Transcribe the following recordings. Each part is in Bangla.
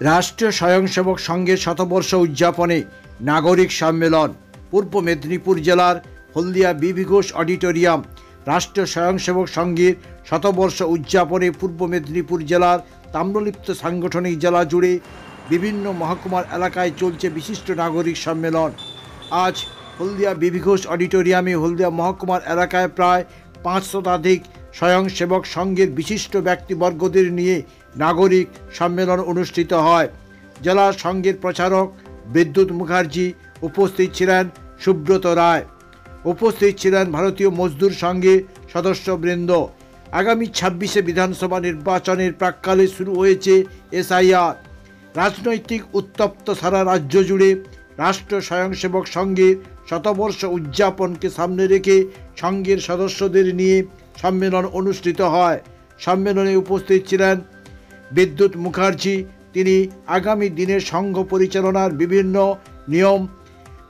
রাষ্ট্রীয় স্বয়ংসেবক সংঘের শতবর্ষ উদযাপনে নাগরিক সম্মেলন। পূর্ব মেদিনীপুর জেলার হলদিয়া বিবি ঘোষ অডিটোরিয়াম। রাষ্ট্রীয় স্বয়ংসেবক সংঘের শতবর্ষ উদযাপনে পূর্ব মেদিনীপুর জেলার তাম্রলিপ্ত সাংগঠনিক জেলা জুড়ে বিভিন্ন মহকুমার এলাকায় চলছে বিশিষ্ট নাগরিক সম্মেলন। আজ হলদিয়া বিবি ঘোষ অডিটোরিয়ামে হলদিয়া মহকুমার এলাকায় প্রায় 5 শতাধিক স্বয়ংসেবক সংঘের বিশিষ্ট ব্যক্তিবর্গদের নিয়ে নাগরিক সম্মেলন অনুষ্ঠিত হয়। জেলা সংঘের প্রচারক বিদ্যুৎ মুখার্জি, উপস্থিত ছিলেন সুব্রত রায়, উপস্থিত ছিলেন ভারতীয় মজদুর সংঘের সদস্যবৃন্দ। আগামী 26শে বিধানসভা নির্বাচনের প্রাক্কালে শুরু হয়েছে এসআইআর। রাজনৈতিক উত্তপ্ত সারা রাজ্য জুড়ে রাষ্ট্র স্বয়ংসেবক সংঘের শতবর্ষ উদযাপনকে সামনে রেখে সংঘের সদস্যদের নিয়ে সম্মেলন অনুষ্ঠিত হয়। সম্মেলনে উপস্থিত ছিলেন বিদ্যুৎ মুখার্জি। তিনি আগামী দিনের সংঘ পরিচালনার বিভিন্ন নিয়ম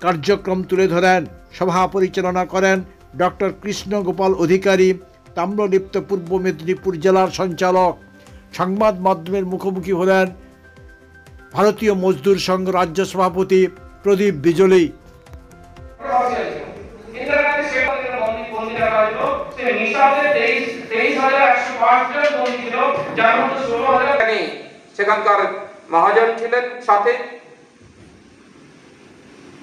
কার্যক্রম তুলে ধরেন। সভা পরিচালনা করেন ডক্টর কৃষ্ণ গোপাল অধিকারী, তাম্রলিপ্ত পূর্ব মেদিনীপুর জেলার সঞ্চালক। সংবাদ মাধ্যমের মুখোমুখি হলেন ভারতীয় মজদুর সংঘ রাজ্য সভাপতি প্রদীপ বিজলি। সেখানকার মহাজন ছিলেন সাথে।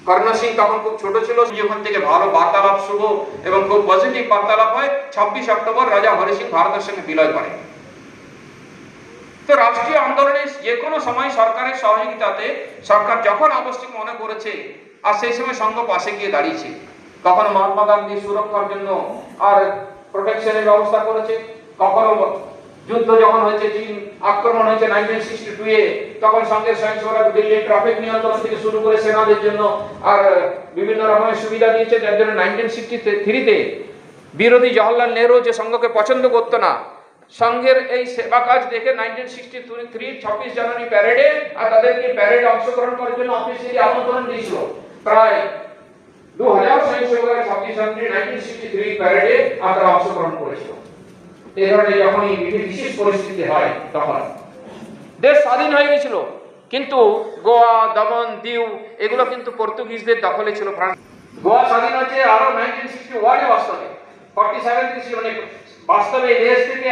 কর্ণ সিং তখন খুব ছোট ছিল। ওখান থেকে ভালো বার্তালাপ শুরু এবং খুব পজিটিভ বার্তালাপ হয়। 26 অক্টোবর রাজা হরি সিং ভারতের সঙ্গে বিলয় করেন। তো রাষ্ট্রীয় আন্দোলনে যে কোনো সময় সরকারের সহযোগিতাতে সরকার যখন আবশ্যক মনে করেছে আর সেই সময় সংঘ পাশে গিয়ে দাঁড়িয়েছে। কখনো মহাত্মা গান্ধী সুরক্ষার জন্য আর প্রোটেকশনের ব্যবস্থা করেছে, কখনো যুদ্ধ যখন হয়েছে, চীন আক্রমণ হয়েছে 1962-এ, তখন সংঘের স্বয়ংসেবকরা দিল্লি ট্রাফিক নিয়ন্ত্রণ থেকে শুরু করে সেনাদের জন্য আর বিভিন্ন রকমের সুবিধা দিয়েছে। যার জন্য 1963-তে বিরোধী জওহরলাল নেহরু যে সংঘকে পছন্দ করতো না, সংঘের এই সেবা কাজ দেখে 1963 26 জানুয়ারি প্যারেডে আর তাদেরকে প্যারেডে অংশগ্রহণ করার জন্য অফিসিয়ালি আমন্ত্রণ দিয়েছিল। প্রায় 2000 স্বয়ংসেবকরা 26 জানুয়ারি 1963 প্যারেডে তারা অংশগ্রহণ করেছিল। এই ধরনের যখনই বিশেষ পরিস্থিতি হয় তখন দেশ স্বাধীন হয়ে গেছিল, কিন্তু গোয়া, দমন, দিউ এগুলো কিন্তু পর্তুগিজদের দখলে ছিল। গোয়া স্বাধীন হচ্ছে আরো 1961-এ বাস্তবে 47 ছিল। মানে বাস্তবে দেশ থেকে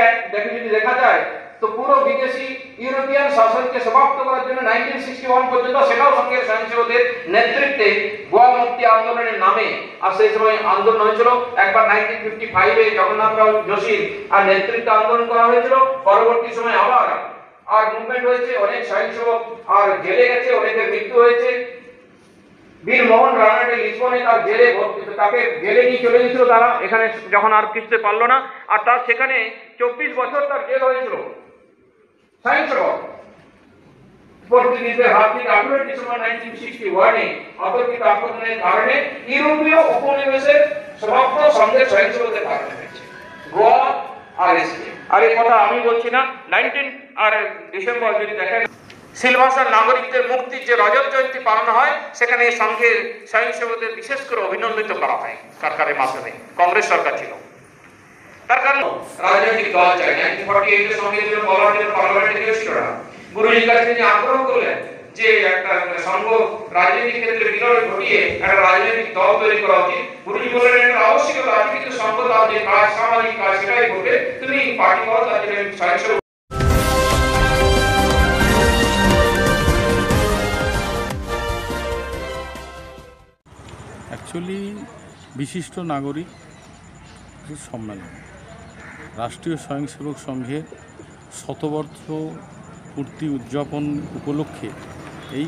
যদি দেখা যায় তো পুরো বিদেশি ইউরোপিয়ান শাসনকে সমাপ্ত করার জন্য 1961 পর্যন্ত সেটাও সংঘের স্বয়ংসেবকদের নেতৃত্বে গোয়া মুক্তি আন্দোলনের নামে আর সেই সময় আন্দোলন হয়েছিল। একবার 1955-এ জগন্নাথরাও যোশীর আর নেতৃত্বে আন্দোলন করা হয়েছিল। পরবর্তী সময় আবার আর মুভমেন্ট হয়েছে, অনেক স্বয়ংসেবক আর জেলে গেছে, অনেকের মৃত্যু হয়েছে। বীর মোহন রানাটে লিসবনে তার জেলে তাকে জেলে নিয়ে চলে গেছিল তারা, এখানে যখন আর কিছুতে পারলো না, আর তার সেখানে 24 বছর তার জেল হয়েছিল। স্বয়ংসেবক পর্তুগিজদের হাত থেকে 18 ডিসেম্বর 1961-এ অতর্কিত আক্রমণের কারণে ইউরোপীয় উপনিবেশের সমাপ্ত সংঘের স্বয়ংসেবকদের কারণে হয়েছে গোয়া আর এসকে। আর এই কথা আমি বলছি না। 19 ডিসেম্বর যদি দেখেন সিলভাসার নাগরিকদের মুক্তির যে রজত জয়ন্তী পালন হয়, সেখানে সংঘের স্বয়ংসেবকদের বিশেষ করে অভিনন্দিত করা হয় সরকারের মাধ্যমে। কংগ্রেস সরকার ছিল, তার কারণ রাজনৈতিক দল চাই। 1948-এর সংঘের জন্য পার্লামেন্টে গিয়েছিল না। গুরুজির কাছে তিনি আগ্রহ করলেন যে একটা সংঘ রাজনৈতিক ক্ষেত্রে বিলয় ঘটিয়ে একটা রাজনৈতিক দল তৈরি করা উচিত। গুরুজি বললেন এটা আবশ্যকতা আছে, কিন্তু সংঘ দল যে কাজ, সামাজিক কাজ সেটাই করবে, তুমি পার্টি করো। তার জন্য স্বয়ংসেবক অ্যাকচুয়ালি বিশিষ্ট নাগরিক সম্মেলন রাষ্ট্রীয় স্বয়ংসেবক সংঘের শতবর্ষ পূর্তি উদযাপন উপলক্ষে এই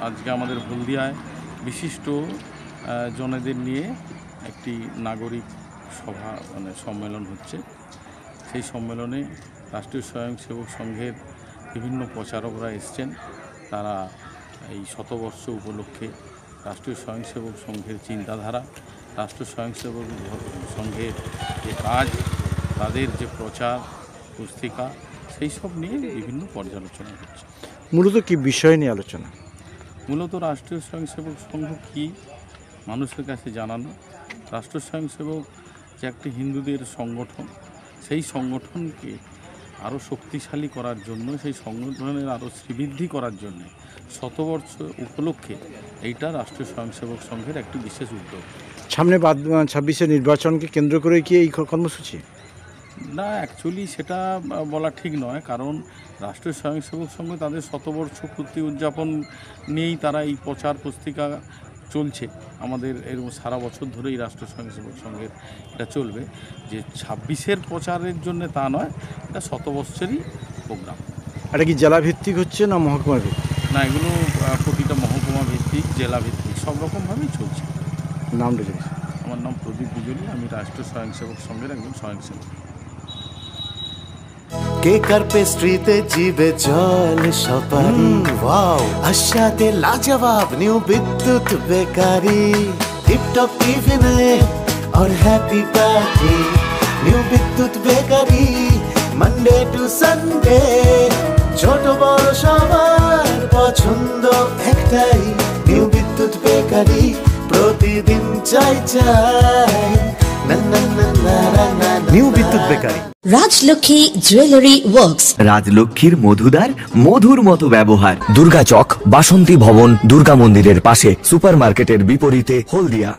আজকে আমাদের হলদিয়ায় বিশিষ্ট জনেদের নিয়ে একটি নাগরিক সভা সম্মেলন হচ্ছে। সেই সম্মেলনে রাষ্ট্রীয় স্বয়ংসেবক সংঘের বিভিন্ন প্রচারকরা এসছেন। তারা এই শতবর্ষ উপলক্ষে রাষ্ট্রীয় স্বয়ংসেবক সংঘের চিন্তাধারা, রাষ্ট্রীয় স্বয়ংসেবক সংঘের যে কাজ, তাদের যে প্রচার পুস্তিকা, সেই সব নিয়ে বিভিন্ন পর্যালোচনা হচ্ছে। মূলত কি বিষয় নিয়ে আলোচনা? মূলত রাষ্ট্রীয় স্বয়ংসেবক সংঘ কী মানুষের কাছে জানানো। রাষ্ট্রীয় স্বয়ংসেবক যে একটি হিন্দুদের সংগঠন, সেই সংগঠনকে আরও শক্তিশালী করার জন্য, সেই সংগঠনের আরও শ্রীবৃদ্ধি করার জন্য শতবর্ষ উপলক্ষে এইটা রাষ্ট্রীয় স্বয়ংসেবক সংঘের একটি বিশেষ উদ্যোগ। সামনে 26-এর নির্বাচনকে কেন্দ্র করে কি এই কর্মসূচি? না, অ্যাকচুয়ালি সেটা বলা ঠিক নয়, কারণ রাষ্ট্রীয় স্বয়ংসেবক সংঘ তাদের শতবর্ষ পূর্তি উদযাপন নিয়েই তারা এই প্রচার পুস্তিকা চলছে। আমাদের এরকম সারা বছর ধরেই রাষ্ট্রীয় স্বয়ংসেবক সংঘের এটা চলবে, যে 26-এর প্রচারের জন্য তা নয়, এটা শতবর্ষেরই প্রোগ্রাম। এটা কি জেলা ভিত্তিক হচ্ছে না মহকুমা ভিত্তিক? না, এগুলো প্রতিটা মহকুমা ভিত্তিক, জেলা ভিত্তিক সব রকমভাবেই চলছে। নামটা জানিস? আমার নাম প্রদীপ বিজলি, আমি রাষ্ট্রীয় স্বয়ংসেবক সংঘের একজন স্বয়ংসেবক। কেক আর পেস্ট্রিতে জিবে জল সপারি, ওয়াও আশাতে লাজবাব নিউ বিদ্যুৎ বেকারি, টিপটপ টিফিনে और हैप्पी पार्टी নিউ বিদ্যুৎ বেকারি, মানডে টু সানডে ছোট বড় সবার পছন্দ একটাই, নিউ বিদ্যুৎ বেকারি প্রতিদিন চাই চাই, না না না না না। নিউ বিদ্যুৎ বেকারি, রাজলক্ষ্মী জুয়েলারি ওয়ার্কস, রাজলক্ষ্মীর মধুদার মধুর মতো ব্যবহার। দুর্গা চক, বাসন্তী ভবন, দুর্গা মন্দিরের পাশে, সুপারমার্কেটের বিপরীতে, হলদিয়া।